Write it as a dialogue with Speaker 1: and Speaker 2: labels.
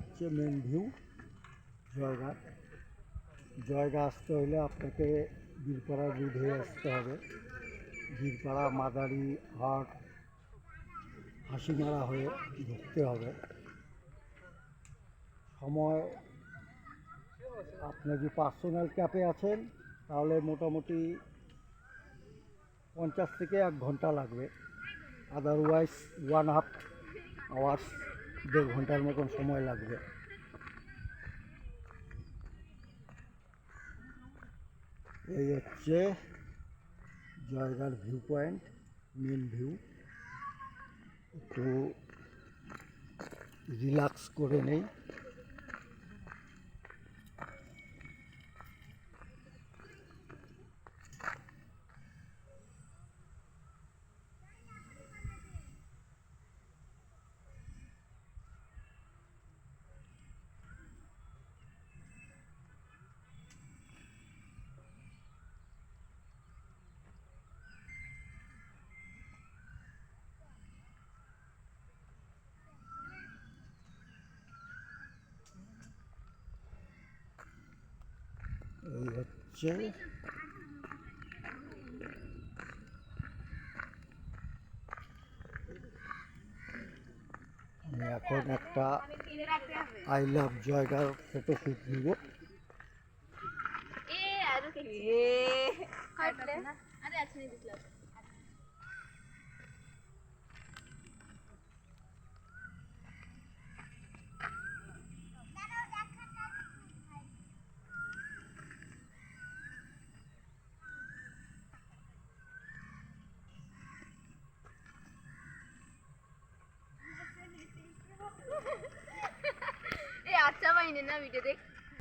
Speaker 1: হচ্ছে main view Jaigaon. Jaigaon আসতে হলে আপনাকে বীরপাড়া রোড হয়ে আসতে হবে, বীরপাড়া মাদারি হাট হাসিমারা হয়ে ঢুকতে হবে। সময় আপনি যদি পার্সোনাল ক্যাবে আছেন তাহলে মোটামুটি 50 থেকে 1 ঘন্টা লাগবে, আদারওয়াইজ 1.5 আওয়ার্স, 1.5 ঘন্টার মতন সময় লাগবে। এই হচ্ছে জয়গার ভিউ পয়েন্ট, মেন ভিউ। একটু রিল্যাক্স করে নেই। এই হচ্ছে আমি এখন একটা আই লাভ জয়গার ফটোশ্যুট নিব।
Speaker 2: আচ্ছা ভাই না ভিডিও দেখ।